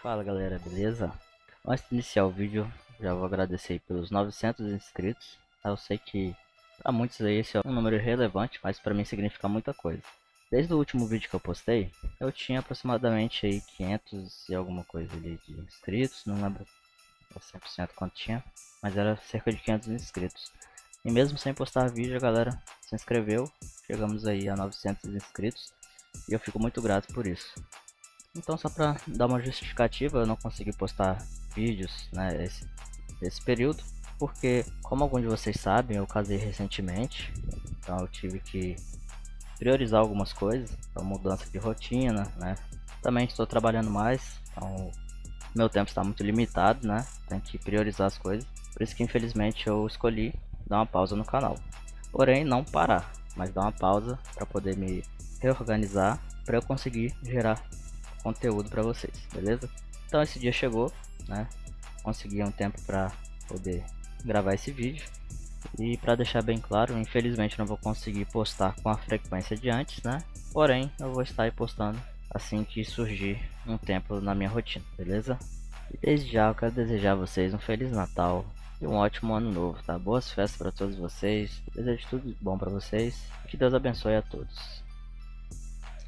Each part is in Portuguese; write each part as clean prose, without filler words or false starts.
Fala galera, beleza? Antes de iniciar o vídeo, já vou agradecer aí pelos 900 inscritos. Eu sei que para muitos aí esse é um número irrelevante, mas para mim significa muita coisa. Desde o último vídeo que eu postei, eu tinha aproximadamente aí 500 e alguma coisa ali de inscritos, não lembro ao 100% quanto tinha, mas era cerca de 500 inscritos. E mesmo sem postar vídeo, a galera se inscreveu, chegamos aí a 900 inscritos e eu fico muito grato por isso. Então, só para dar uma justificativa, eu não consegui postar vídeos, né, esse período, porque, como alguns de vocês sabem, eu casei recentemente, então eu tive que priorizar algumas coisas, então mudança de rotina, né. Também estou trabalhando mais, então meu tempo está muito limitado, né, tem que priorizar as coisas, por isso que infelizmente eu escolhi dar uma pausa no canal. Porém, não parar, mas dar uma pausa para poder me reorganizar, para eu conseguir gerar conteúdo para vocês, beleza? Então esse dia chegou, né? Consegui um tempo para poder gravar esse vídeo. E para deixar bem claro, infelizmente não vou conseguir postar com a frequência de antes, né? Porém, eu vou estar aí postando assim que surgir um tempo na minha rotina, beleza? E desde já eu quero desejar a vocês um Feliz Natal e um ótimo ano novo, tá? Boas festas para todos vocês. Desejo tudo de bom para vocês. Que Deus abençoe a todos.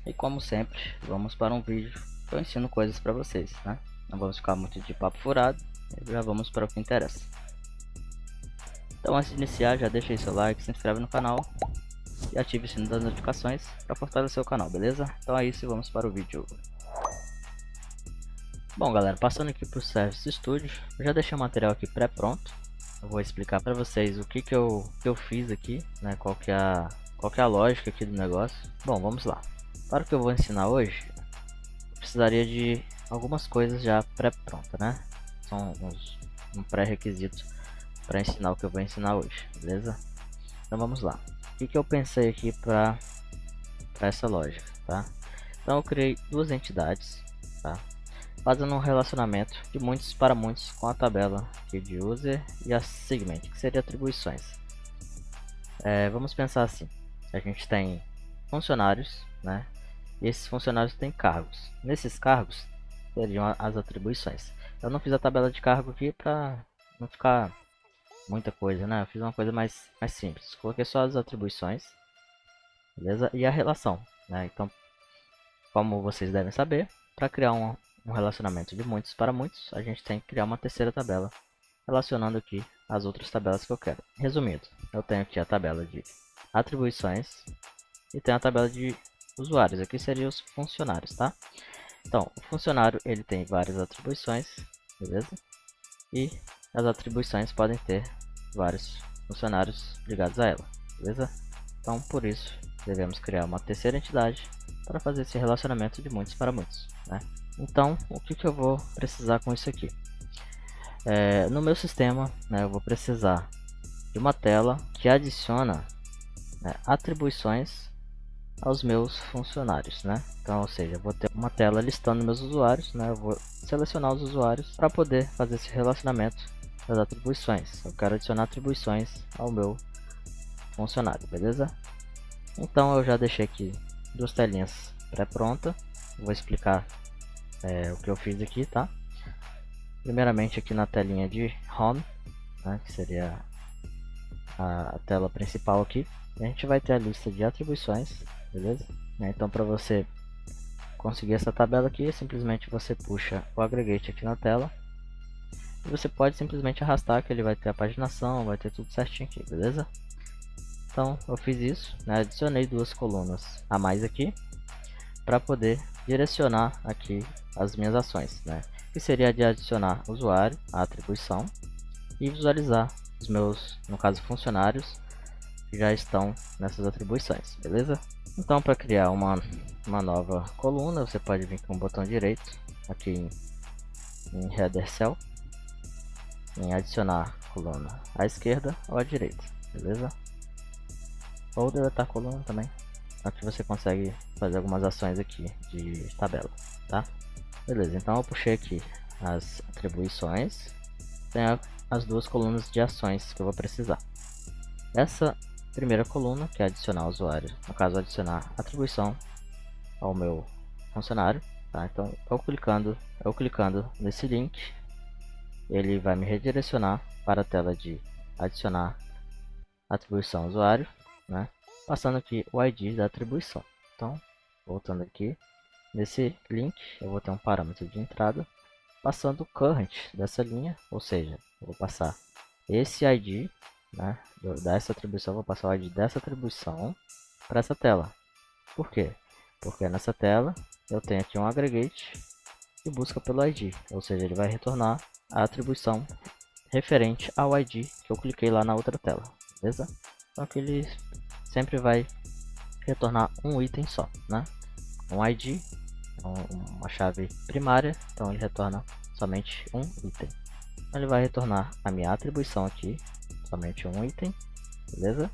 E como sempre, vamos para um vídeo que eu ensino coisas para vocês, né? Não vamos ficar muito de papo furado, já vamos para o que interessa. Então antes de iniciar, já deixa aí seu like, se inscreve no canal e ative o sino das notificações para fortalecer o canal, beleza? Então é isso e vamos para o vídeo. Bom galera, passando aqui para o Service Studio, eu já deixei o material aqui pré-pronto. Eu vou explicar para vocês o que eu fiz aqui, né? Qual que é a lógica aqui do negócio. Bom, vamos lá. Para o que eu vou ensinar hoje, precisaria de algumas coisas já pré-pronta, né? São um pré-requisito para ensinar o que eu vou ensinar hoje, beleza? Então vamos lá. O que eu pensei aqui para essa lógica, tá? Então eu criei duas entidades, tá? Fazendo um relacionamento de muitos para muitos com a tabela aqui de user e a segment, que seria atribuições. Vamos pensar assim: a gente tem funcionários, né? E esses funcionários têm cargos. Nesses cargos seriam as atribuições. Eu não fiz a tabela de cargo aqui para não ficar muita coisa, né? Eu fiz uma coisa mais simples. Coloquei só as atribuições, beleza? E a relação, né? Então, como vocês devem saber, para criar um relacionamento de muitos para muitos, a gente tem que criar uma terceira tabela relacionando aqui as outras tabelas que eu quero. Resumindo, eu tenho aqui a tabela de atribuições e tenho a tabela de usuários. Aqui seriam os funcionários, tá? Então, o funcionário ele tem várias atribuições, beleza? E as atribuições podem ter vários funcionários ligados a ela, beleza? Então, por isso, devemos criar uma terceira entidade para fazer esse relacionamento de muitos para muitos, né? Então, o que eu vou precisar com isso aqui? No meu sistema, né, eu vou precisar de uma tela que adiciona, né, atribuições aos meus funcionários, né? Então, ou seja, eu vou ter uma tela listando meus usuários, né? Eu vou selecionar os usuários para poder fazer esse relacionamento das atribuições. Eu quero adicionar atribuições ao meu funcionário, beleza? Então, eu já deixei aqui duas telinhas pré-pronta. Vou explicar o que eu fiz aqui, tá? Primeiramente aqui na telinha de Home, né, que seria a tela principal aqui, a gente vai ter a lista de atribuições, beleza? Então para você conseguir essa tabela aqui, simplesmente você puxa o aggregate aqui na tela e você pode simplesmente arrastar que ele vai ter a paginação, vai ter tudo certinho aqui, beleza? Então eu fiz isso, né? Adicionei duas colunas a mais aqui para poder direcionar aqui as minhas ações, né? Que seria de adicionar usuário, a atribuição, e visualizar os meus, no caso, funcionários que já estão nessas atribuições, beleza? Então, para criar uma nova coluna, você pode vir com o botão direito aqui em Header Cell, em adicionar coluna à esquerda ou à direita, beleza? Ou deletar a coluna também. Aqui você consegue fazer algumas ações aqui de tabela, tá? Beleza, então eu puxei aqui as atribuições, tem as duas colunas de ações que eu vou precisar. Essa primeira coluna, que é adicionar usuário, no caso adicionar atribuição ao meu funcionário, tá? Então eu clicando nesse link, ele vai me redirecionar para a tela de adicionar atribuição usuário, né? Passando aqui o ID da atribuição. Então, voltando aqui, nesse link eu vou ter um parâmetro de entrada, passando o current dessa linha, ou seja, eu vou passar esse ID, né, dessa atribuição, vou passar o ID dessa atribuição para essa tela. Por quê? Porque nessa tela eu tenho aqui um aggregate que busca pelo ID, ou seja, ele vai retornar a atribuição referente ao ID que eu cliquei lá na outra tela, beleza? Então aqui ele sempre vai retornar um item só, né? Um ID, uma chave primária, então ele retorna somente um item. Então ele vai retornar a minha atribuição aqui, somente um item, beleza?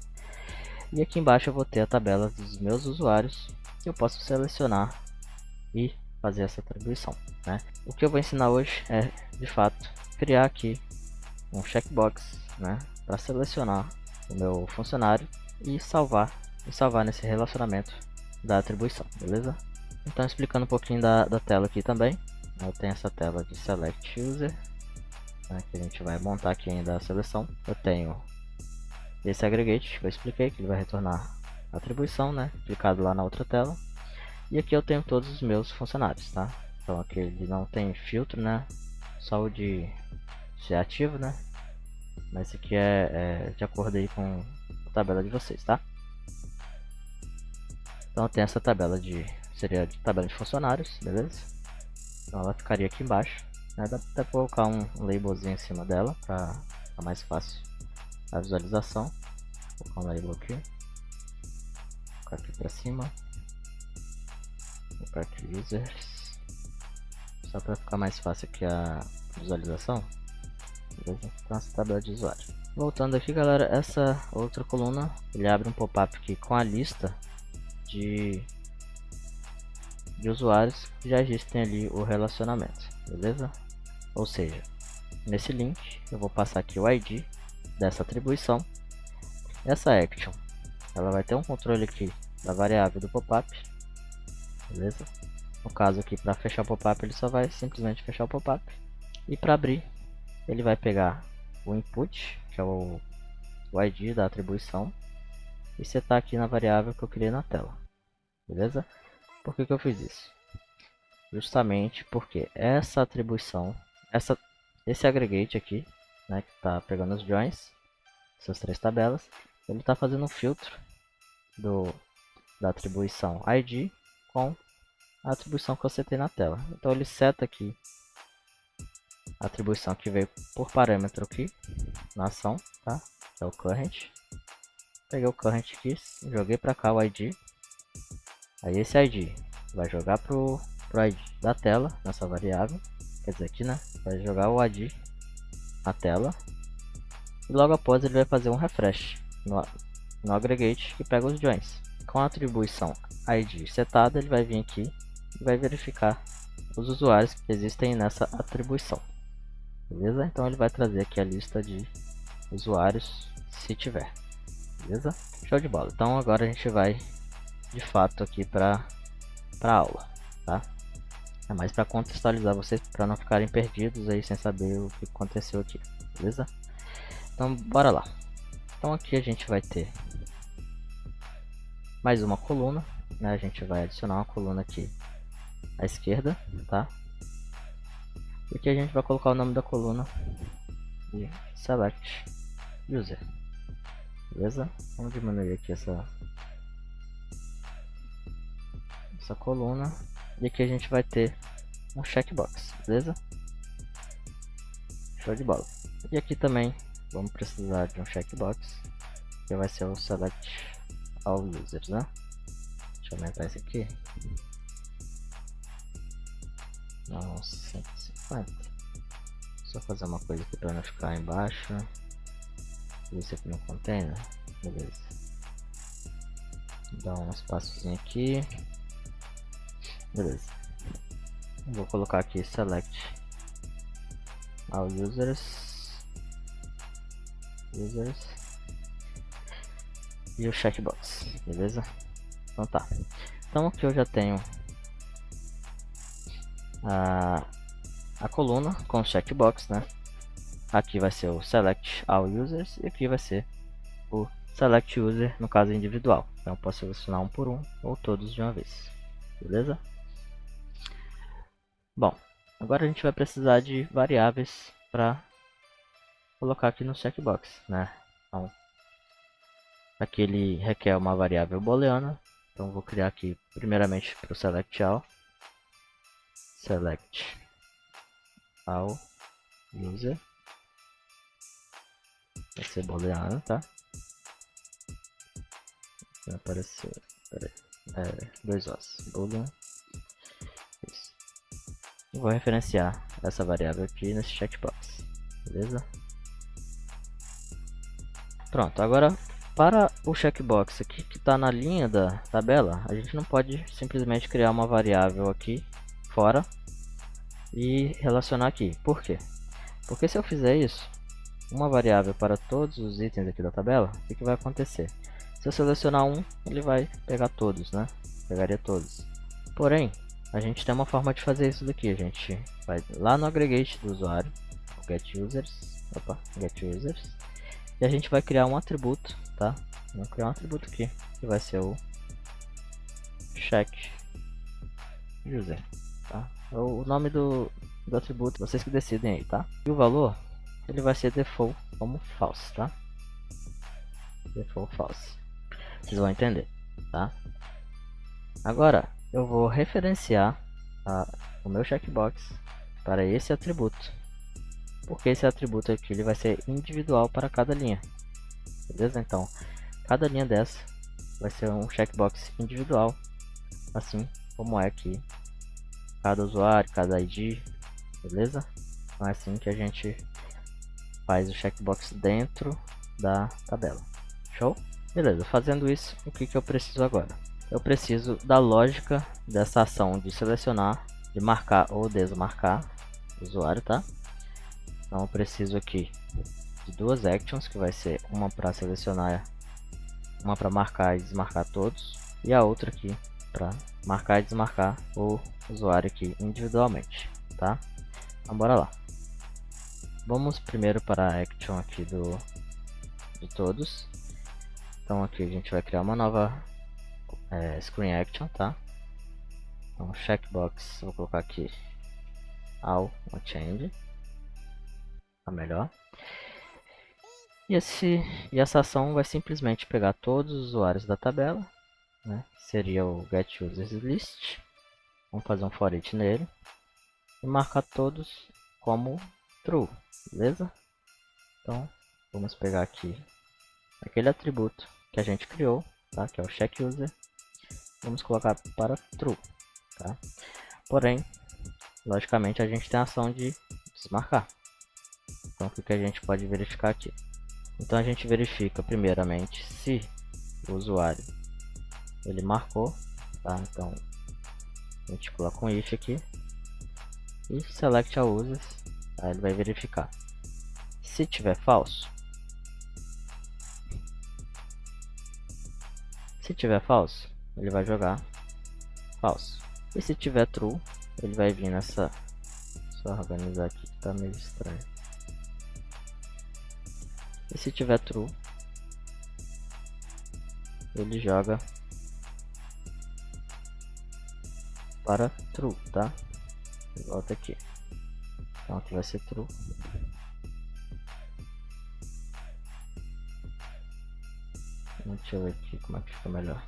E aqui embaixo eu vou ter a tabela dos meus usuários, que eu posso selecionar e fazer essa atribuição, né? O que eu vou ensinar hoje é, de fato, criar aqui um checkbox, né, para selecionar o meu funcionário e salvar nesse relacionamento da atribuição, beleza? Então, explicando um pouquinho da tela aqui também, eu tenho essa tela de select user, né, que a gente vai montar aqui ainda a seleção. Eu tenho esse aggregate que eu expliquei, que ele vai retornar a atribuição, né, clicado lá na outra tela. E aqui eu tenho todos os meus funcionários, tá? Então aqui ele não tem filtro, né, só o de ser ativo, né? Mas isso aqui é de acordo aí com a tabela de vocês, tá? Então tem essa tabela seria de tabela de funcionários, beleza? Então ela ficaria aqui embaixo, né? Dá até colocar um labelzinho em cima dela para ficar mais fácil a visualização. Vou colocar um label aqui, vou colocar aqui para cima, vou colocar aqui users, só para ficar mais fácil aqui a visualização. Beleza? Então essa tabela de usuário. Voltando aqui, galera, essa outra coluna, ele abre um pop-up aqui com a lista de usuários que já existem ali o relacionamento, beleza? Ou seja, nesse link eu vou passar aqui o ID dessa atribuição. Essa action, ela vai ter um controle aqui da variável do pop-up, beleza? No caso aqui, para fechar o pop-up, ele só vai simplesmente fechar o pop-up. E para abrir, ele vai pegar o input, que é o ID da atribuição, e setar aqui na variável que eu criei na tela, beleza? Por que eu fiz isso? Justamente porque essa atribuição, esse aggregate aqui, né, que está pegando os joins, essas três tabelas, ele está fazendo um filtro da atribuição ID com a atribuição que eu setei na tela. Então ele seta aqui a atribuição que veio por parâmetro aqui na ação, tá? Que é o current. Peguei o current aqui, joguei para cá o ID. Aí esse ID vai jogar pro ID da tela nessa variável, quer dizer aqui, né? Vai jogar o ID na tela e logo após ele vai fazer um refresh no aggregate que pega os joins. Com a atribuição ID setada, ele vai vir aqui e vai verificar os usuários que existem nessa atribuição, beleza? Então ele vai trazer aqui a lista de usuários se tiver, beleza? Show de bola. Então agora a gente vai de fato aqui para a aula, tá? É mais para contextualizar vocês, para não ficarem perdidos aí sem saber o que aconteceu aqui, beleza? Então bora lá. Então aqui a gente vai ter mais uma coluna, né? A gente vai adicionar uma coluna aqui à esquerda, tá? E aqui a gente vai colocar o nome da coluna de select user, beleza? Vamos diminuir aqui essa coluna. E aqui a gente vai ter um checkbox, beleza? Show de bola. E aqui também vamos precisar de um checkbox, que vai ser o select all users, né? Deixa eu aumentar esse aqui. Não, 150. Só fazer uma coisa aqui para não ficar embaixo. Isso aqui no container, beleza. Dá um espaçozinho aqui. Beleza. Vou colocar aqui select all users e o checkbox, beleza? Então tá. Então aqui eu já tenho a coluna com o checkbox, né? Aqui vai ser o Select All Users e aqui vai ser o Select User no caso individual. Então eu posso selecionar um por um ou todos de uma vez. Beleza? Bom, agora a gente vai precisar de variáveis para colocar aqui no checkbox, né? Então, aqui ele requer uma variável booleana. Então vou criar aqui primeiramente para o Select All. Select All User. Vai ser booleano, tá? Vai aparecer, dois Os, boolean. Isso. E vou referenciar essa variável aqui nesse checkbox, beleza? Pronto, agora para o checkbox aqui que está na linha da tabela, a gente não pode simplesmente criar uma variável aqui fora e relacionar aqui. Por quê? Porque se eu fizer isso, uma variável para todos os itens aqui da tabela, o que vai acontecer? Se eu selecionar um, ele vai pegar todos, né? Pegaria todos. Porém, a gente tem uma forma de fazer isso daqui. A gente vai lá no aggregate do usuário, get users, e a gente vai criar um atributo, tá? Vamos criar um atributo aqui, que vai ser o check user, tá? O nome do atributo, vocês que decidem aí, tá? E o valor, ele vai ser default como false, tá? Default false. Vocês vão entender, tá? Agora, eu vou referenciar o meu checkbox para esse atributo. Porque esse atributo aqui ele vai ser individual para cada linha. Beleza? Então, cada linha dessa vai ser um checkbox individual. Assim como é aqui. Cada usuário, cada ID. Beleza? Então é assim que a gente faz o checkbox dentro da tabela. Show? Beleza, fazendo isso, o que eu preciso agora? Eu preciso da lógica dessa ação de selecionar, de marcar ou desmarcar o usuário, tá? Então eu preciso aqui de duas actions, que vai ser uma para selecionar, uma para marcar e desmarcar todos, e a outra aqui para marcar e desmarcar o usuário aqui individualmente, tá? Então bora lá. Vamos primeiro para a action aqui de todos. Então aqui a gente vai criar uma nova screen action, tá? Então checkbox, vou colocar aqui all change, tá melhor. E essa ação vai simplesmente pegar todos os usuários da tabela, né? Seria o get users list. Vamos fazer um for each nele e marcar todos como true, beleza? Então vamos pegar aqui aquele atributo que a gente criou, tá? Que é o check user. Vamos colocar para true, tá? Porém, logicamente a gente tem a ação de desmarcar. Então o que a gente pode verificar aqui? Então a gente verifica primeiramente se o usuário ele marcou, tá? Então a gente coloca um if aqui e select all users, tá? Ele vai verificar. Se tiver falso, ele vai jogar falso. E se tiver true, ele vai vir nessa... Só organizar aqui que tá meio estranho. E se tiver true, ele joga para true, tá? Volta aqui. Então aqui vai ser true. Deixa eu ver aqui como é que fica melhor.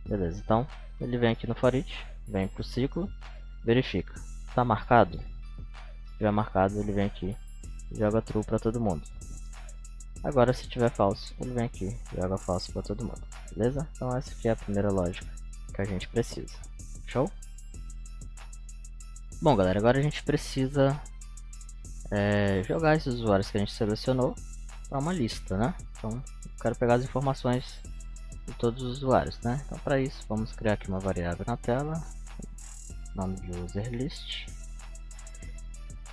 Beleza, então ele vem aqui no for each, vem pro ciclo, verifica. Tá marcado? Se tiver marcado, ele vem aqui e joga true para todo mundo. Agora se tiver falso, ele vem aqui e joga falso para todo mundo. Beleza? Então essa aqui é a primeira lógica que a gente precisa. Show? Bom galera, agora a gente precisa jogar esses usuários que a gente selecionou para uma lista, né? Então eu quero pegar as informações de todos os usuários, né? Então para isso vamos criar aqui uma variável na tela, nome de user list,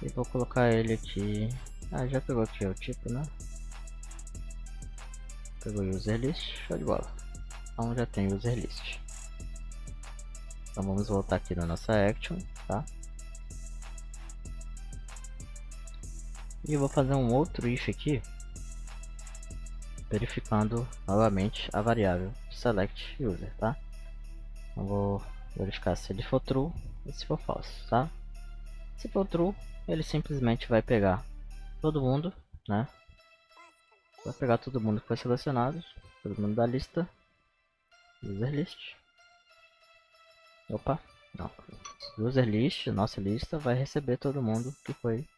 e vou colocar ele aqui. Já pegou aqui o tipo, né? Pegou user list, show de bola. Então já tem user list. Então vamos voltar aqui na nossa action, tá? E eu vou fazer um outro if aqui, verificando novamente a variável select user, tá? Então vou verificar se ele for true e se for false, tá? Se for true, ele simplesmente vai pegar todo mundo, né? Vai pegar todo mundo que foi selecionado, todo mundo da lista, user list. Opa, não. User list, nossa lista, vai receber todo mundo que foi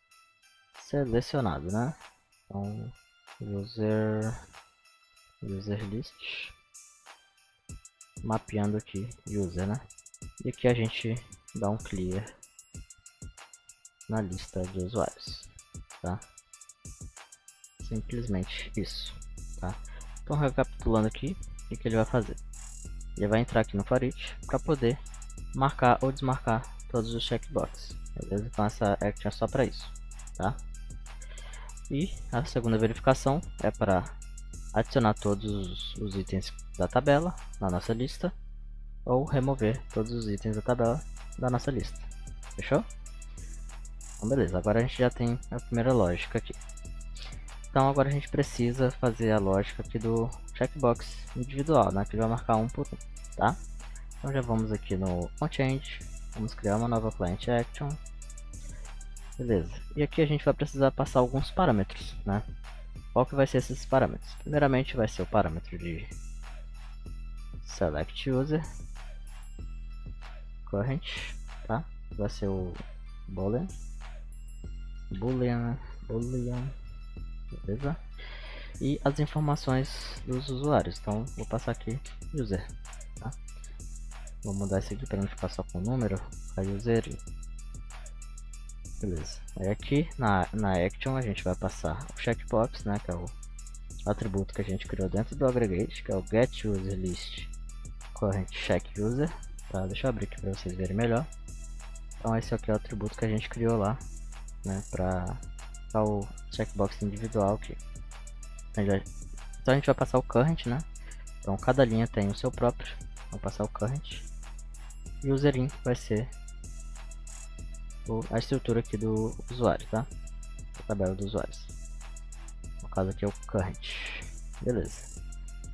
selecionado, né? Então, user list, mapeando aqui user, né? E aqui a gente dá um clear na lista de usuários, tá? Simplesmente isso, tá? Então, recapitulando aqui, o que ele vai fazer? Ele vai entrar aqui no for each para poder marcar ou desmarcar todos os checkboxes, beleza? Então essa action é só para isso, tá? E a segunda verificação é para adicionar todos os itens da tabela na nossa lista ou remover todos os itens da tabela da nossa lista. Fechou? Então beleza, agora a gente já tem a primeira lógica aqui. Então agora a gente precisa fazer a lógica aqui do checkbox individual, né? Que vai marcar um por um, tá? Então já vamos aqui no onChange, vamos criar uma nova client action. Beleza, e aqui a gente vai precisar passar alguns parâmetros, né? Qual que vai ser esses parâmetros? Primeiramente vai ser o parâmetro de select user current, tá? Vai ser o boolean, beleza? E as informações dos usuários, então vou passar aqui user, tá? Vou mudar isso aqui para não ficar só com o número, a user. Beleza, aí aqui na action a gente vai passar o checkbox, né, que é o atributo que a gente criou dentro do aggregate, que é o get user list current check user, tá? Deixa eu abrir aqui para vocês verem melhor. Então esse aqui é o atributo que a gente criou lá, né, para o checkbox individual aqui. Então a gente vai passar o current, né? Então cada linha tem o seu próprio. Vou passar o current. E o userin vai ser a estrutura aqui do usuário, tá? A tabela dos usuários. No caso aqui é o current. Beleza.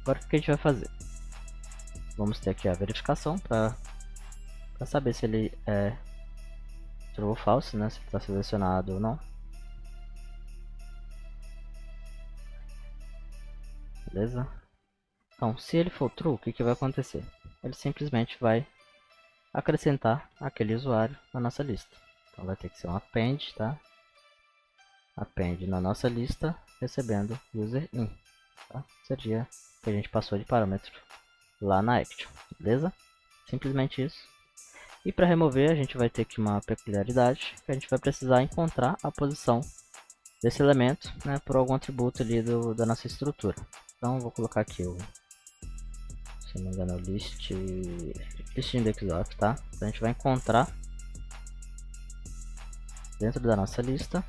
Agora o que a gente vai fazer? Vamos ter aqui a verificação para saber se ele é true ou false, né? Se ele está selecionado ou não. Beleza? Então, se ele for true, o que vai acontecer? Ele simplesmente vai acrescentar aquele usuário na nossa lista. Então vai ter que ser um append, tá? Append na nossa lista, recebendo user in, tá? Seria o que a gente passou de parâmetro lá na action, beleza? Simplesmente isso. E para remover a gente vai ter aqui uma peculiaridade, que a gente vai precisar encontrar a posição desse elemento, né, por algum atributo ali da nossa estrutura. Então vou colocar aqui o, se não me engano, list index of, tá? Então a gente vai encontrar dentro da nossa lista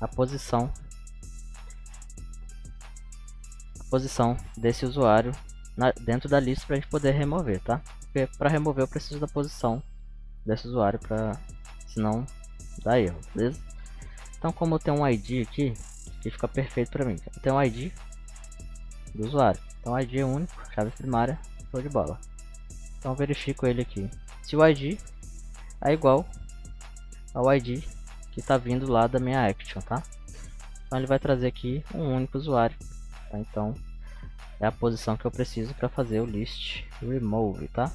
a posição desse usuário dentro da lista para a gente poder remover, tá? Porque para remover eu preciso da posição desse usuário, senão dá erro, beleza? Então como eu tenho um ID aqui, que fica perfeito para mim. Eu tenho um ID do usuário. Então ID é único, chave primária, show de bola. Então eu verifico ele aqui. Se o ID é igual ao ID que está vindo lá da minha action, tá? Então ele vai trazer aqui um único usuário, tá? Então é a posição que eu preciso para fazer o list remove, tá?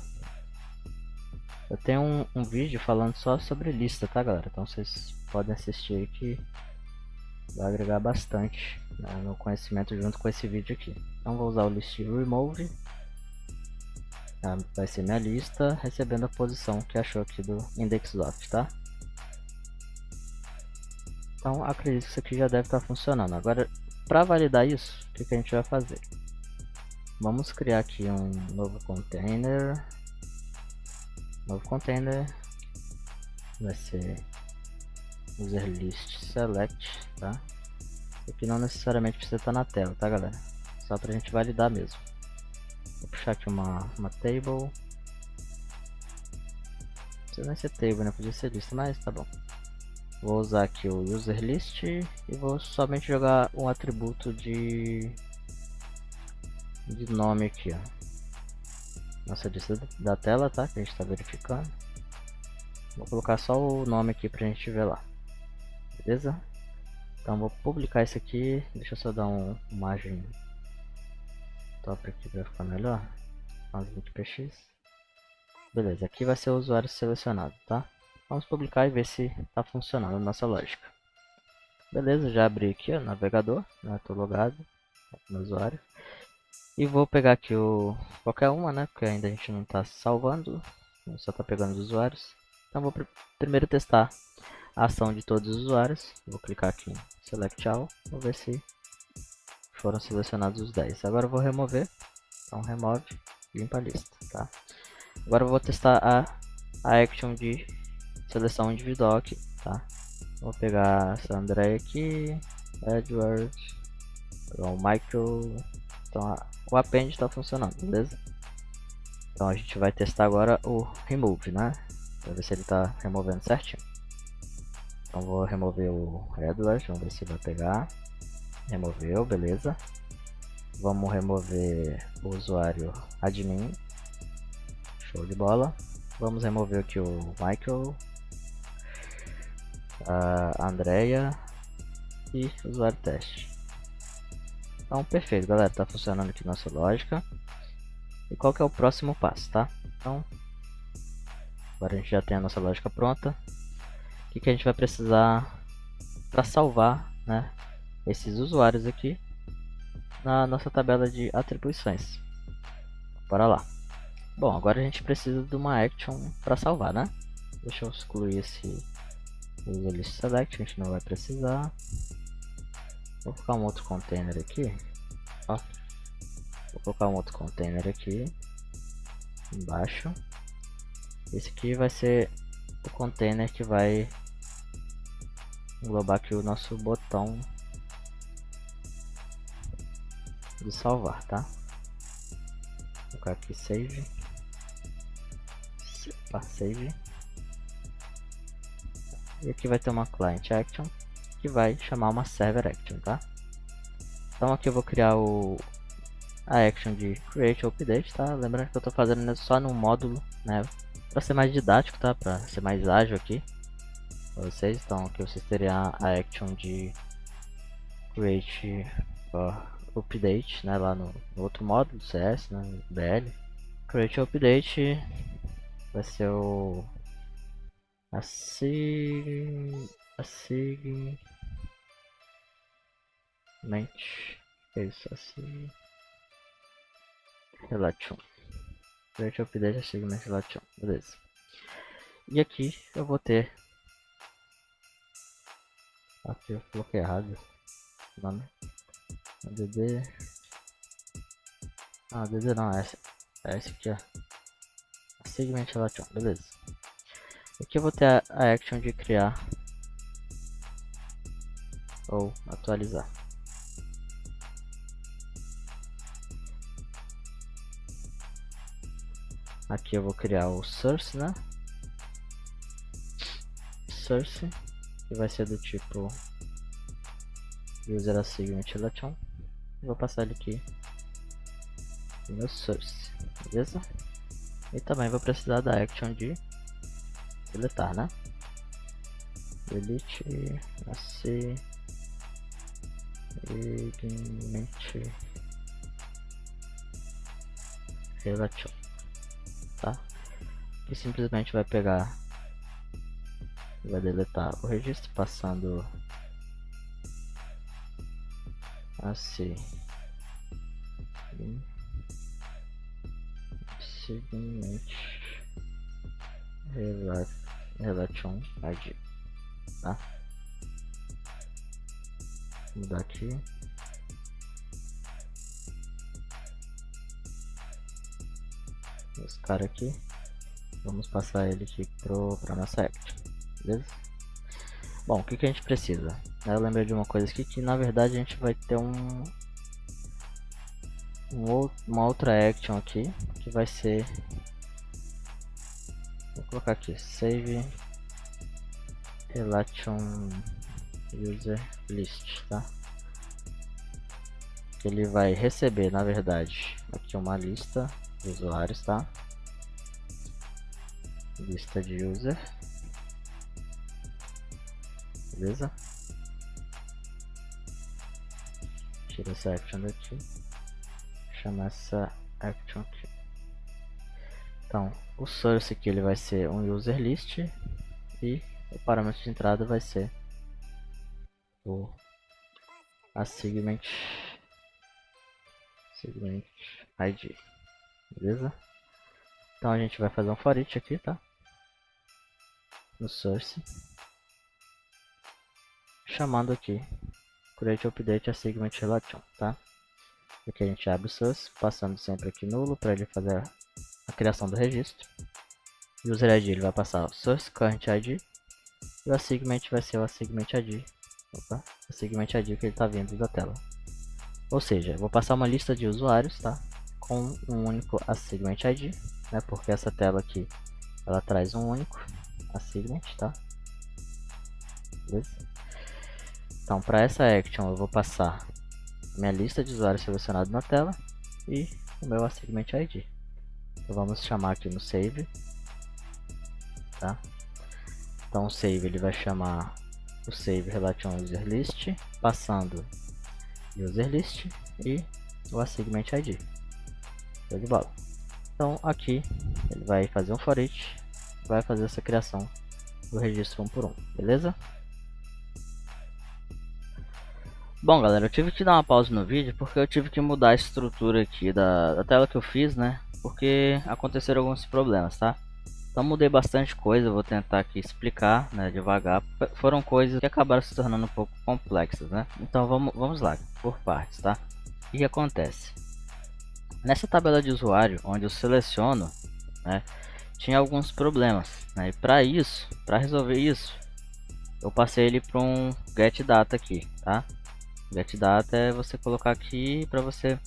Eu tenho um vídeo falando só sobre lista, tá, galera? Então vocês podem assistir aí que vai agregar bastante, né, no conhecimento junto com esse vídeo aqui. Então vou usar o list remove, tá? Vai ser minha lista recebendo a posição que achou aqui do index of, tá? Então acredito que isso aqui já deve estar funcionando. Agora, para validar isso, o que a gente vai fazer? Vamos criar aqui um novo container. Vai ser user list select, tá? Aqui não necessariamente precisa estar na tela, tá, galera? Só pra gente validar mesmo. Vou puxar aqui uma table. precisa nem ser table, né? Podia ser lista, mas tá bom. Vou usar aqui o user list e vou somente jogar um atributo de nome aqui, ó. Nossa lista da tela, tá? Que a gente está verificando. Vou colocar só o nome aqui pra gente ver lá. Beleza? Então vou publicar isso aqui. Deixa eu só dar uma imagem top aqui pra ficar melhor. 20px. Beleza, aqui vai ser o usuário selecionado, tá? Vamos publicar e ver se tá funcionando a nossa lógica. Beleza, já abri aqui o navegador, né? Tô logado no usuário. E vou pegar aqui qualquer uma, né? Porque ainda a gente não está salvando, só está pegando os usuários. Então vou primeiro testar a ação de todos os usuários. Vou clicar aqui em Select All, vou ver se foram selecionados os 10. Agora eu vou remover, então remove, limpa a lista, tá? Agora eu vou testar a action de seleção individual aqui, tá? Vou pegar essa André aqui, Edward, o Michael. Então o append está funcionando, beleza? Então a gente vai testar agora o remove, né? Para ver se ele está removendo certinho. Então vou remover o Edward, vamos ver se vai pegar. Removeu, beleza. Vamos remover o usuário admin. Show de bola. Vamos remover aqui o Michael, a Andrea e o usuário teste. Então perfeito, galera, tá funcionando aqui nossa lógica. E qual que é o próximo passo, tá? Então, agora a gente já tem a nossa lógica pronta. O que a gente vai precisar para salvar, né, esses usuários aqui na nossa tabela de atribuições. Bora lá. Bom, agora a gente precisa de uma action para salvar, né? Deixa eu excluir esse user list select, a gente não vai precisar. Vou colocar um outro container aqui. Ó. Vou colocar um outro container aqui embaixo. Esse aqui vai ser o container que vai englobar aqui o nosso botão de salvar, tá? Vou colocar aqui save. Save. E aqui vai ter uma client action que vai chamar uma server action, tá? Então aqui eu vou criar a action de create update, tá? Lembrando que eu tô fazendo só no módulo, né? Para ser mais didático, tá? Para ser mais ágil aqui para vocês. Então aqui vocês teriam a action de create update, né? Lá no outro módulo CS, né? BL. Create update vai ser a segment, é isso, assim, relation. Create update a segment relation, beleza. E aqui eu vou ter, aqui eu coloquei errado o nome, add, add não, é esse aqui, ó, a segment relation, beleza. Aqui eu vou ter a action de criar ou atualizar. Aqui eu vou criar o source, né? Source, que vai ser do tipo user segment relation. Vou passar ele aqui no meu source, beleza? E também vou precisar da action de deletar, né? Delete segment relation, tá? E simplesmente vai pegar, vai deletar o registro passando assim segment relation ID, tá? Vou mudar aqui. Esse cara aqui, vamos passar ele aqui para nossa action, beleza? Bom, o que a gente precisa? Eu lembrei de uma coisa aqui, que na verdade a gente vai ter uma outra action aqui, que vai ser Vou colocar aqui save relation user list, tá? Ele vai receber, na verdade, aqui uma lista de usuários, tá? Lista de user, beleza? Tira essa action daqui, chama essa action aqui. Então, o source aqui ele vai ser um user list e o parâmetro de entrada vai ser a segment ID, beleza? Então a gente vai fazer um for each aqui, tá? No source, chamando aqui create update a segment relation, tá? Aqui a gente abre o source, passando sempre aqui nulo para ele fazer a criação do registro. User ID ele vai passar o source current ID e o assignment vai ser o assignment ID. Opa, o assignment ID que ele está vindo da tela. Ou seja, eu vou passar uma lista de usuários, tá? Com um único assignment ID, né? Porque essa tela aqui ela traz um único assignment, tá? Beleza? Então, para essa action eu vou passar minha lista de usuários selecionados na tela e o meu assignment ID. Então, vamos chamar aqui no save, tá? Então o save ele vai chamar o save relation user list, passando user list e o assignment ID. Show de bola. Então aqui ele vai fazer um for each, vai fazer essa criação do registro um por um, beleza? Bom galera, eu tive que dar uma pausa no vídeo porque eu tive que mudar a estrutura aqui da tela que eu fiz, né? Porque aconteceram alguns problemas, tá? Então mudei bastante coisa, vou tentar aqui explicar, né, devagar. Foram coisas que acabaram se tornando um pouco complexas, né? Então vamos lá, por partes, tá? O que acontece? Nessa tabela de usuário, onde eu seleciono, né, tinha alguns problemas, né? E para resolver isso, eu passei ele para um get data aqui, tá? Get data é você colocar aqui para você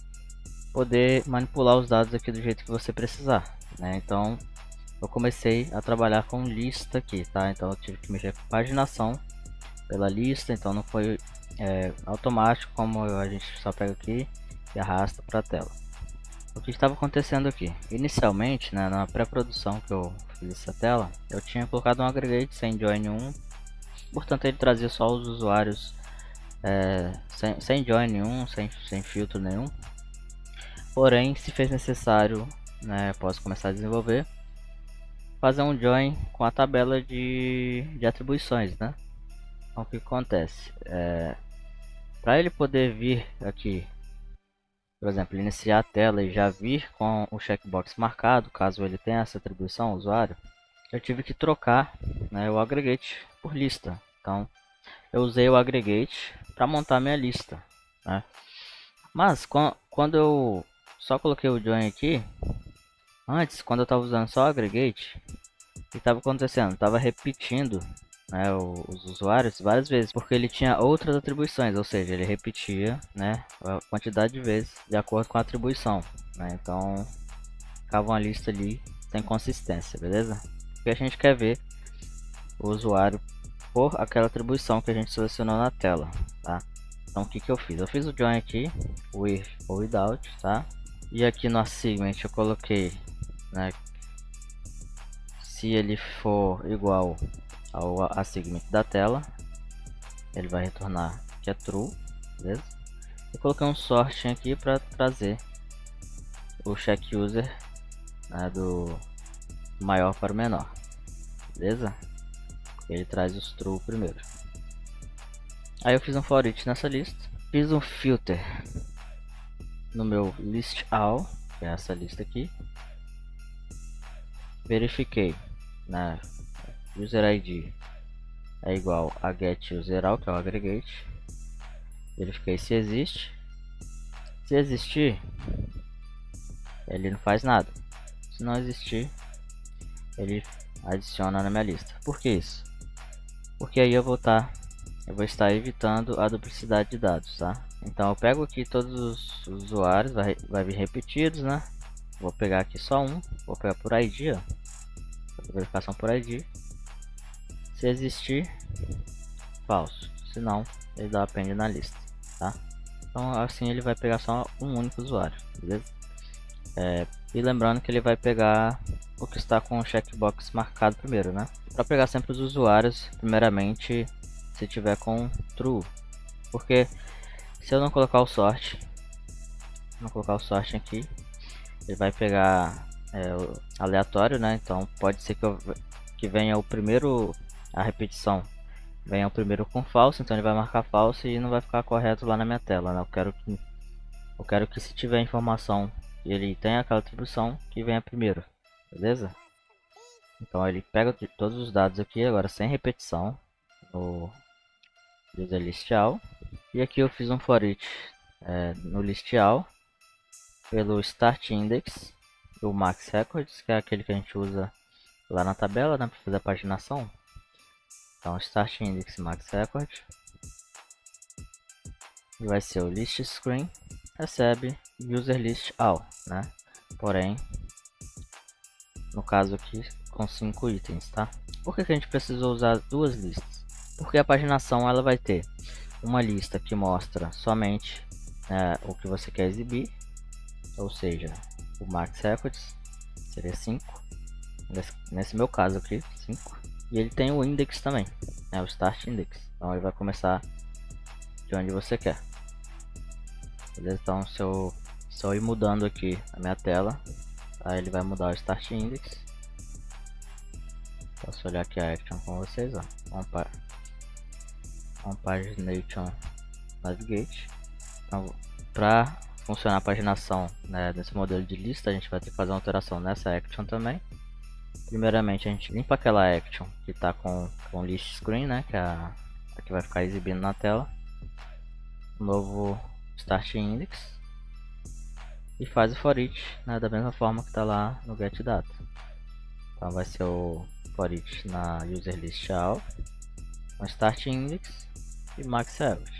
poder manipular os dados aqui do jeito que você precisar, né? Então eu comecei a trabalhar com lista aqui, tá? Então eu tive que mexer com paginação pela lista, então não foi automático como a gente só pega aqui e arrasta para a tela. O que estava acontecendo aqui? Inicialmente, né, na pré-produção que eu fiz essa tela, eu tinha colocado um aggregate sem join 1, portanto ele trazia só os usuários sem join nenhum, sem filtro nenhum. Porém, se fez necessário, né, após começar a desenvolver, fazer um join com a tabela de atribuições, né? Então o que acontece? Para ele poder vir aqui, por exemplo, iniciar a tela e já vir com o checkbox marcado, caso ele tenha essa atribuição, usuário, eu tive que trocar, né, o aggregate por lista. Então eu usei o aggregate para montar minha lista, né? Mas quando eu só coloquei o join aqui, antes, quando eu estava usando só o aggregate, o que estava acontecendo? Estava repetindo, né, os usuários várias vezes, porque ele tinha outras atribuições, ou seja, ele repetia, né, a quantidade de vezes de acordo com a atribuição, né? Então ficava uma lista ali sem consistência, beleza? Porque a gente quer ver o usuário por aquela atribuição que a gente selecionou na tela, tá? Então o que eu fiz? Eu fiz o join aqui, with ou without, tá? E aqui no assignment eu coloquei, né, se ele for igual ao assignment da tela, ele vai retornar que é true, beleza? Eu coloquei um sorting aqui para trazer o check user, né, do maior para o menor, beleza? Ele traz os true primeiro. Aí eu fiz um for each nessa lista, fiz um filter no meu list all, que é essa lista aqui, verifiquei na user ID é igual a get user all, que é o aggregate, verifiquei se existe. Se existir, ele não faz nada. Se não existir, ele adiciona na minha lista. Por que isso? Porque aí eu vou estar evitando a duplicidade de dados, tá? Então eu pego aqui todos os usuários, vai vir repetidos, né? Vou pegar aqui só um, vou pegar por ID, ó. fazer verificação por ID. Se existir, falso. Se não, ele dá append na lista, tá? Então assim ele vai pegar só um único usuário, beleza? E lembrando que ele vai pegar o que está com o checkbox marcado primeiro, né? Para pegar sempre os usuários, primeiramente, se tiver com true, porque se eu não colocar o sort, aqui, ele vai pegar o aleatório, né? Então pode ser que venha o primeiro, a repetição venha o primeiro com falso, então ele vai marcar falso e não vai ficar correto lá na minha tela, né? Eu quero que se tiver informação e ele tem aquela atribuição, que venha primeiro, beleza? Então ele pega todos os dados aqui, agora sem repetição, no user list all. E aqui eu fiz um for each no list all, pelo start index do max records, que é aquele que a gente usa lá na tabela, né, para fazer a paginação. Então start index max record, e vai ser o list screen recebe user list all, né? Porém, no caso aqui com 5 itens, tá? Por que a gente precisou usar duas listas? Porque a paginação ela vai ter uma lista que mostra somente o que você quer exibir, ou seja, o max records seria 5, nesse meu caso aqui 5, e ele tem o index também, o start index, então ele vai começar de onde você quer, beleza? Então se eu ir mudando aqui a minha tela, aí ele vai mudar o start index. Posso olhar aqui a action com vocês, ó. On pagination navigate. Então, para funcionar a paginação, né, nesse modelo de lista, a gente vai ter que fazer uma alteração nessa action também. Primeiramente a gente limpa aquela action que está com list screen, né, que é a que vai ficar exibindo na tela, um novo start index, e faz o for each, né, da mesma forma que está lá no get data. Então vai ser o for each na user list all, no start index e max record.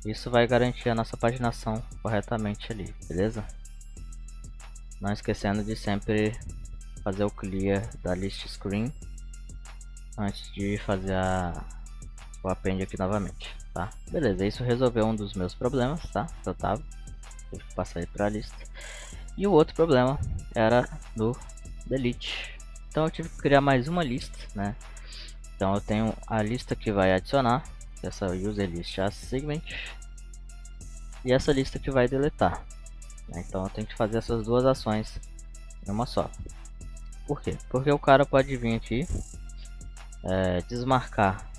Isso vai garantir a nossa paginação corretamente ali, beleza? Não esquecendo de sempre fazer o clear da list screen antes de fazer o append aqui novamente, tá? Beleza, isso resolveu um dos meus problemas, tá? Eu tive que passar ele para a lista. E o outro problema era do delete. Então eu tive que criar mais uma lista, né? Então eu tenho a lista que vai adicionar, essa user list segment, e essa lista que vai deletar, né? Então eu tenho que fazer essas duas ações em uma só. Por quê? Porque o cara pode vir aqui desmarcar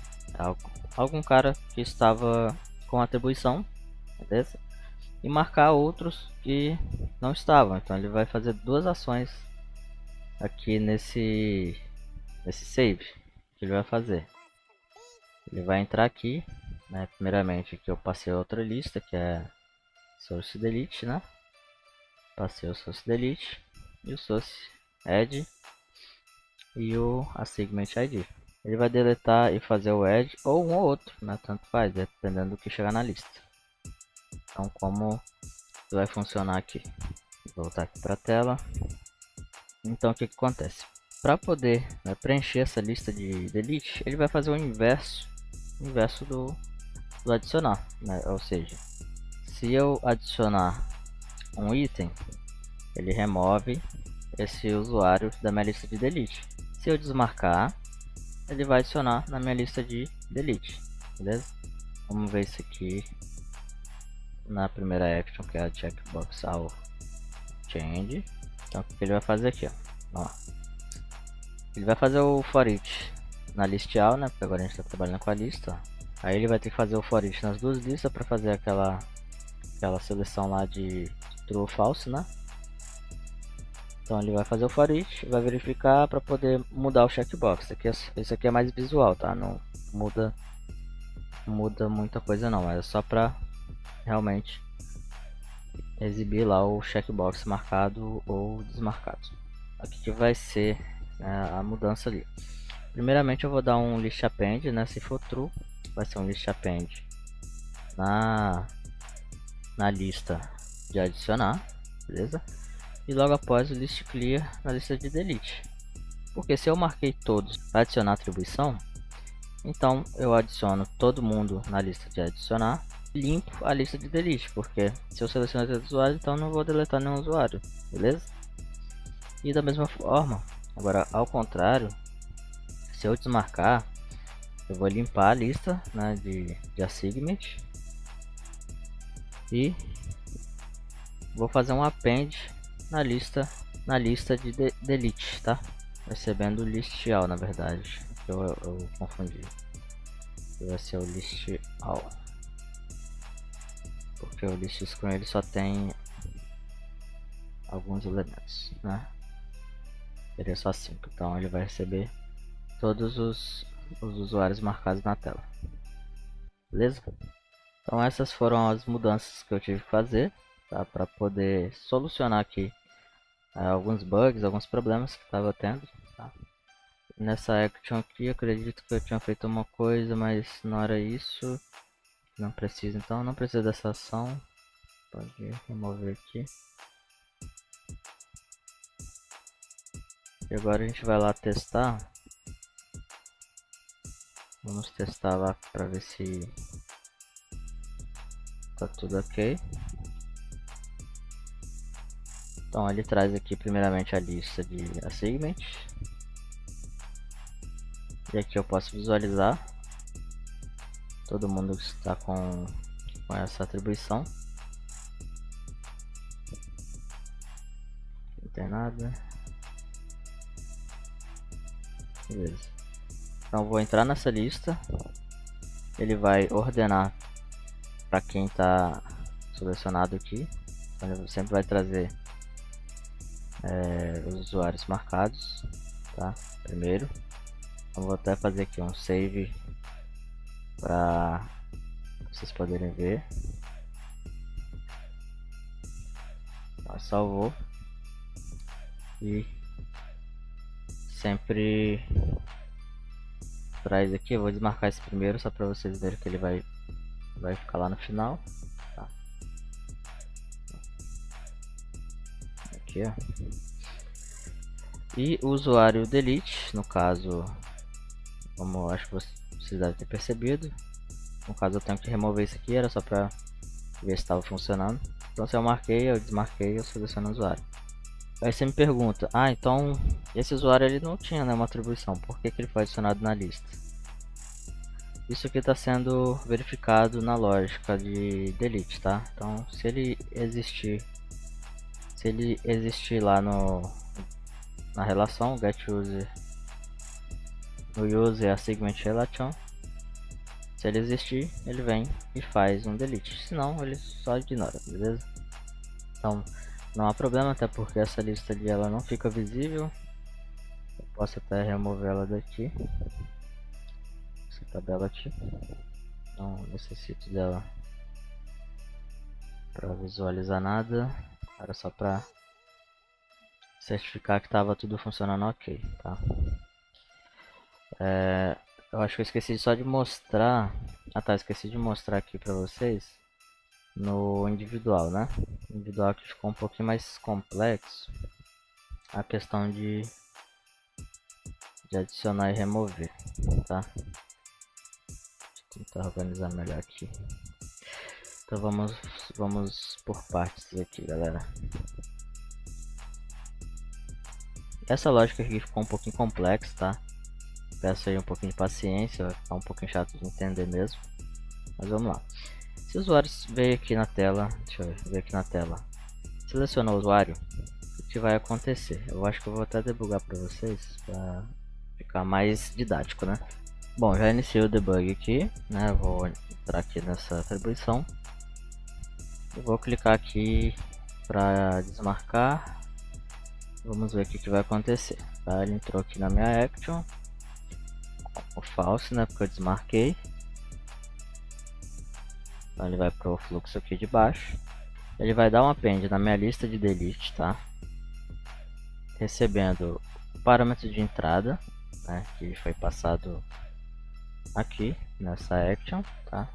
algum cara que estava com atribuição, beleza? E marcar outros que não estavam. Então ele vai fazer duas ações aqui nesse save que ele vai fazer. Ele vai entrar aqui, né? Primeiramente aqui eu passei outra lista que é source delete, né? Passei o source delete e o source add e a segment id. Ele vai deletar e fazer o add ou um ou outro, né? Tanto faz, dependendo do que chegar na lista. Então como vai funcionar aqui? Vou voltar aqui para a tela. Então o que acontece? Para poder preencher essa lista de delete, ele vai fazer o inverso do adicionar, né? Ou seja, se eu adicionar um item, ele remove esse usuário da minha lista de delete. Se eu desmarcar, ele vai adicionar na minha lista de delete, beleza? Vamos ver isso aqui na primeira action, que é a checkbox all change. Então o que ele vai fazer aqui, ó. Ele vai fazer o for each na list all, né? Porque agora a gente está trabalhando com a lista, ó. Aí ele vai ter que fazer o for each nas duas listas para fazer aquela seleção lá de true ou false, né? Então ele vai fazer o for each, vai verificar para poder mudar o checkbox. Esse aqui é mais visual, tá? Não muda muita coisa não, é só para realmente exibir lá o checkbox marcado ou desmarcado. Aqui que vai ser a mudança ali. Primeiramente eu vou dar um list append, né? Se for true, vai ser um list append na lista de adicionar, beleza? E logo após o list clear na lista de delete. Porque se eu marquei todos para adicionar atribuição, então eu adiciono todo mundo na lista de adicionar, limpo a lista de delete, porque se eu selecionar esse usuário, então não vou deletar nenhum usuário, beleza? E da mesma forma, agora ao contrário, se eu desmarcar, eu vou limpar a lista, né, de assignment e vou fazer um append na lista de delete, tá? Recebendo o list all, na verdade, eu confundi. Vai ser o list all, porque o list screen ele só tem alguns elementos, né? Ele é só 5, então ele vai receber todos os usuários marcados na tela, beleza? Então essas foram as mudanças que eu tive que fazer, tá? Para poder solucionar aqui alguns bugs, alguns problemas que estava tendo, tá? Nessa action aqui, acredito que eu tinha feito uma coisa, mas não era isso. Não precisa, então não precisa dessa ação. Pode remover aqui. E agora a gente vai lá testar. Vamos testar lá para ver se tá tudo ok. Então ele traz aqui primeiramente a lista de assignment. E aqui eu posso visualizar todo mundo que está com essa atribuição. Não tem nada. Beleza. Então vou entrar nessa lista. Ele vai ordenar para quem está selecionado aqui. Então ele sempre vai trazer os usuários marcados, tá? Primeiro. Então vou até fazer aqui um save para vocês poderem ver. Então, salvou. E sempre traz aqui, eu vou desmarcar esse primeiro só para vocês verem que ele vai ficar lá no final, tá? Aqui, ó. E o usuário delete, no caso, como acho que vocês devem ter percebido, no caso eu tenho que remover isso aqui, era só para ver se estava funcionando. Então se eu marquei, eu desmarquei, eu seleciono o usuário. Aí você me pergunta, então esse usuário ele não tinha nenhuma atribuição, por que ele foi adicionado na lista? Isso aqui está sendo verificado na lógica de delete, tá? Então se ele existir lá na relação getUser, no user assignment relation, se ele existir, ele vem e faz um delete, senão ele só ignora, beleza? Então não há problema, até porque essa lista ali ela não fica visível. Eu posso até remover ela daqui, essa tabela aqui. Não necessito dela para visualizar nada, era só para certificar que estava tudo funcionando ok, tá? Eu acho que eu esqueci só de mostrar. Esqueci de mostrar aqui para vocês no individual, né? Individual que ficou um pouquinho mais complexo a questão de adicionar e remover, tá? Deixa eu tentar organizar melhor aqui. Então vamos por partes aqui, galera. Essa lógica aqui ficou um pouquinho complexa, tá? Peço aí um pouquinho de paciência, vai ficar um pouquinho chato de entender mesmo. Mas vamos lá. Se o usuário veio aqui na tela, deixa eu ver aqui na tela, selecionou o usuário, o que vai acontecer? Eu acho que eu vou até debugar para vocês, para ficar mais didático, né? Bom, já iniciei o debug aqui, né? Vou entrar aqui nessa atribuição e vou clicar aqui para desmarcar. Vamos ver o que vai acontecer, tá? Ele entrou aqui na minha action, o false, né? Porque eu desmarquei. Então ele vai para o fluxo aqui de baixo. Ele vai dar um append na minha lista de delete, tá? Recebendo o parâmetro de entrada, né? Que foi passado aqui nessa action, tá?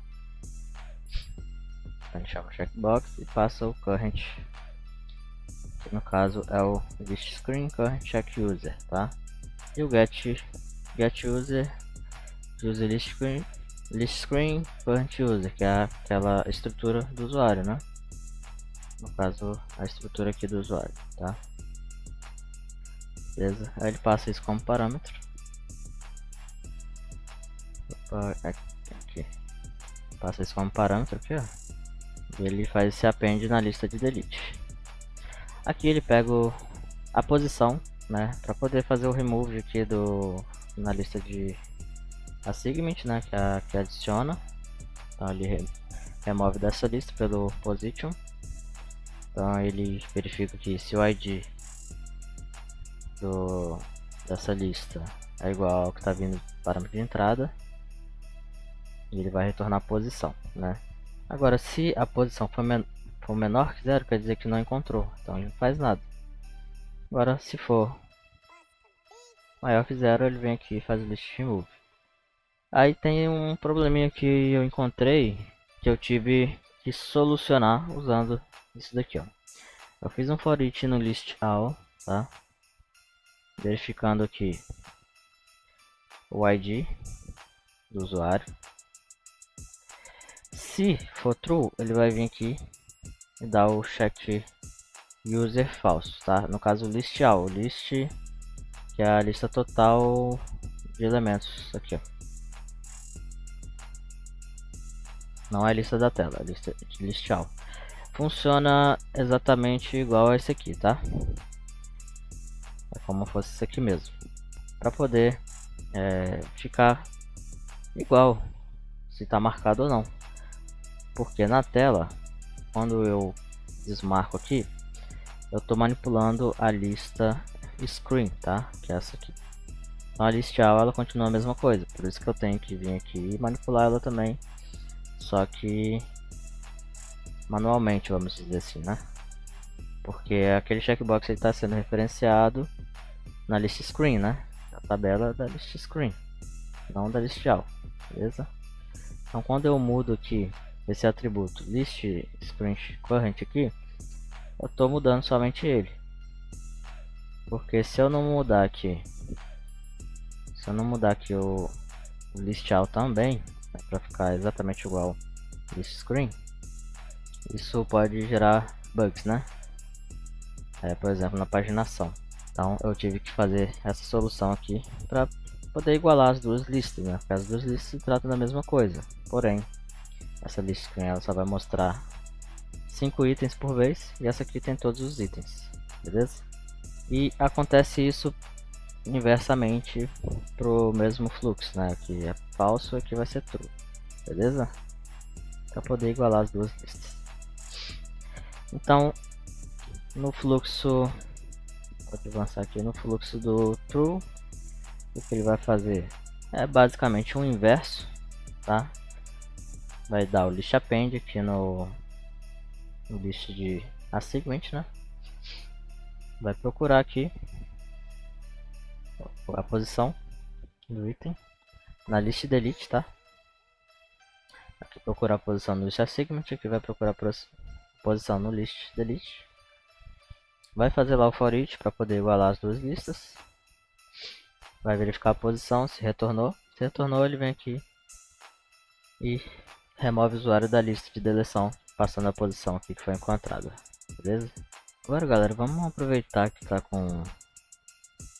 Então ele chama o checkbox e passa o current, que no caso é o list screen current check user, tá? E o get user list screen current user, que é aquela estrutura do usuário, né? No caso, a estrutura aqui do usuário, tá? Beleza? Aí ele passa isso como parâmetro. Opa, aqui. Passa isso como parâmetro aqui, ó. E ele faz esse append na lista de delete. Aqui ele pega a posição, né? Para poder fazer o remove aqui na lista de assignment, né? Que adiciona. Então ele remove dessa lista pelo position. Então ele verifica que se o ID dessa lista é igual ao que está vindo do parâmetro de entrada, e ele vai retornar a posição, né? Agora, se a posição for menor que 0, quer dizer que não encontrou, então ele não faz nada. Agora, se for maior que 0, ele vem aqui e faz o list remove. Aí tem um probleminha que eu encontrei, que eu tive que solucionar usando isso daqui, ó. Eu fiz um for each no list all, tá? Verificando aqui o ID do usuário. Se for true, ele vai vir aqui e dar o check user falso, tá? No caso, list all, list, que é a lista total de elementos aqui, ó. Não é a lista da tela, é a lista de list all. Funciona exatamente igual a esse aqui, tá? É como se fosse esse aqui mesmo. Para poder ficar igual, se está marcado ou não. Porque na tela, quando eu desmarco aqui, eu estou manipulando a lista screen, tá? Que é essa aqui. Então a list all ela continua a mesma coisa, por isso que eu tenho que vir aqui e manipular ela também, só que manualmente, vamos dizer assim, né? Porque aquele checkbox está sendo referenciado na list screen, né? A tabela da list screen, não da list all, beleza? Então quando eu mudo aqui esse atributo list screen current aqui, eu estou mudando somente ele, porque se eu não mudar aqui o list all também, né, para ficar exatamente igual ao list screen, isso pode gerar bugs, né? Por exemplo, na paginação. Então eu tive que fazer essa solução aqui para poder igualar as duas listas, né? Porque as duas listas se tratam da mesma coisa, porém essa list screen ela só vai mostrar 5 itens por vez, e essa aqui tem todos os itens, beleza? E acontece isso inversamente pro mesmo fluxo, né? Aqui é falso, aqui vai ser true, beleza? Para poder igualar as duas listas. Então, no fluxo, vou avançar aqui no fluxo do true, o que ele vai fazer é basicamente um inverso, tá? Vai dar o list append aqui no list de assignment, né? Vai procurar aqui a posição do item na list delete, tá? Aqui procurar a posição no list assignment, aqui vai procurar a posição no list delete. Vai fazer lá o for each para poder igualar as duas listas. Vai verificar a posição, se retornou. Se retornou, ele vem aqui e remove o usuário da lista de deleção, passando a posição aqui que foi encontrada, beleza? Agora, galera, vamos aproveitar que está com o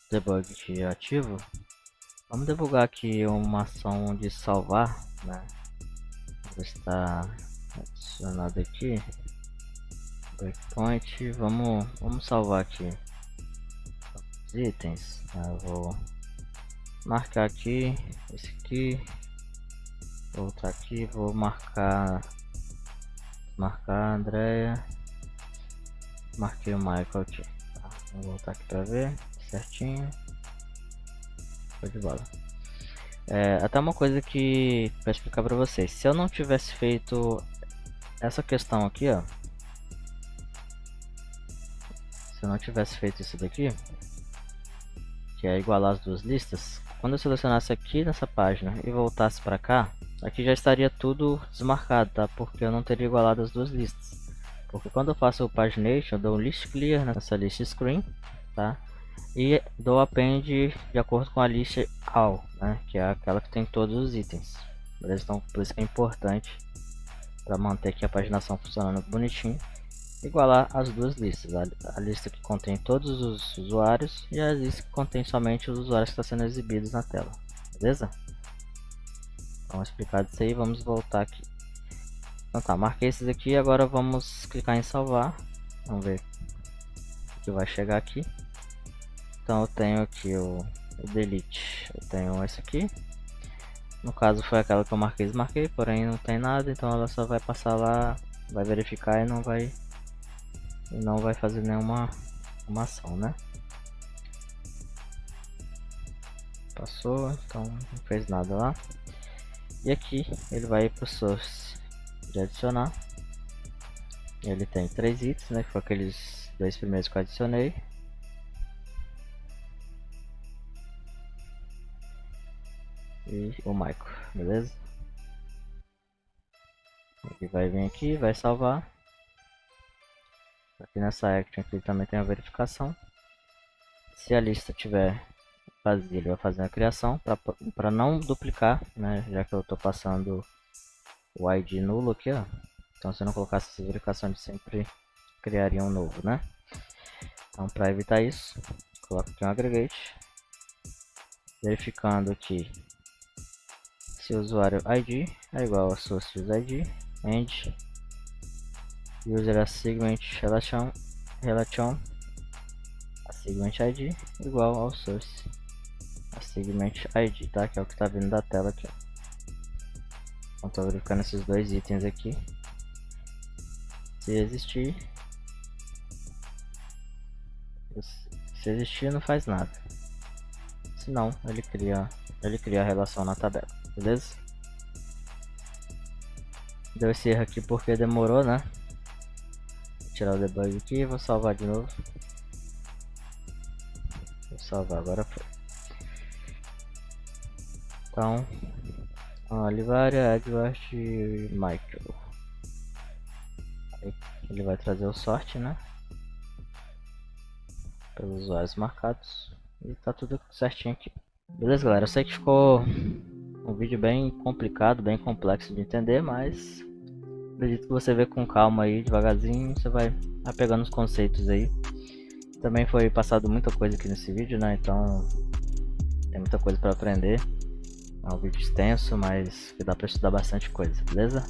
debug aqui ativo. Vamos debugar aqui uma ação de salvar, né? Está adicionado aqui. Breakpoint. Vamos salvar aqui os itens. Eu vou marcar aqui esse aqui. Voltar aqui, vou marcar Andrea. Marquei o Michael aqui, tá? Vou voltar aqui para ver certinho. Foi de bola. Até uma coisa que para explicar para vocês, se eu não tivesse feito essa questão aqui, ó, se eu não tivesse feito isso daqui, que é igualar as duas listas, quando eu selecionasse aqui nessa página e voltasse para cá, aqui já estaria tudo desmarcado, tá? Porque eu não teria igualado as duas listas. Porque quando eu faço o pagination, eu dou um list clear nessa list screen, tá? E dou append de acordo com a lista all, né, que é aquela que tem todos os itens. Beleza? Então por isso que é importante, para manter aqui a paginação funcionando bonitinho, igualar as duas listas, a lista que contém todos os usuários e a lista que contém somente os usuários que estão sendo exibidos na tela. Beleza? Então explicado isso aí, vamos voltar aqui. Então tá, marquei esses aqui, agora vamos clicar em salvar. Vamos ver o que vai chegar aqui. Então eu tenho aqui o delete, eu tenho esse aqui. No caso foi aquela que eu desmarquei, porém não tem nada, então ela só vai passar lá, vai verificar e não vai fazer nenhuma uma ação, né? Passou, então não fez nada lá. E aqui ele vai para o source de adicionar. Ele tem 3 itens, né? Que foi aqueles 2 primeiros que eu adicionei. E o Michael, beleza? Ele vai vir aqui, vai salvar. Aqui nessa action aqui também tem a verificação. Se a lista tiver vazia, ele vai fazer a criação para não duplicar, né? Já que eu estou passando o ID nulo aqui, ó. Então se eu não colocasse essa verificação, ele sempre criaria um novo, né? Então para evitar isso, coloco aqui um aggregate, verificando aqui se o usuário ID é igual a source ID and user segment relation a segment ID igual ao source a segment ID, tá? Que é o que está vindo da tela aqui, ó. Então estou verificando esses 2 itens aqui. Se existir não faz nada. Se não, ele cria a relação na tabela, beleza? Deu esse erro aqui porque demorou, né? Vou tirar o debug aqui e vou salvar de novo. Vou salvar, agora foi. Então, Olivaria, Edward e Michael. Ele vai trazer o sorte, né? Pelos usuários marcados. E tá tudo certinho aqui. Beleza, galera? Eu sei que ficou um vídeo bem complicado, bem complexo de entender, mas acredito que você vê com calma aí, devagarzinho, você vai pegando os conceitos aí. Também foi passado muita coisa aqui nesse vídeo, né? Então tem muita coisa para aprender. É um vídeo extenso, mas que dá para estudar bastante coisa, beleza?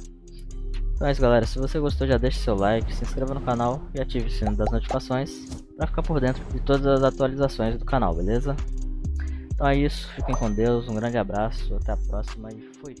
Então é isso, galera. Se você gostou, já deixa seu like, se inscreva no canal e ative o sino das notificações para ficar por dentro de todas as atualizações do canal, beleza? Então é isso, fiquem com Deus, um grande abraço, até a próxima e fui!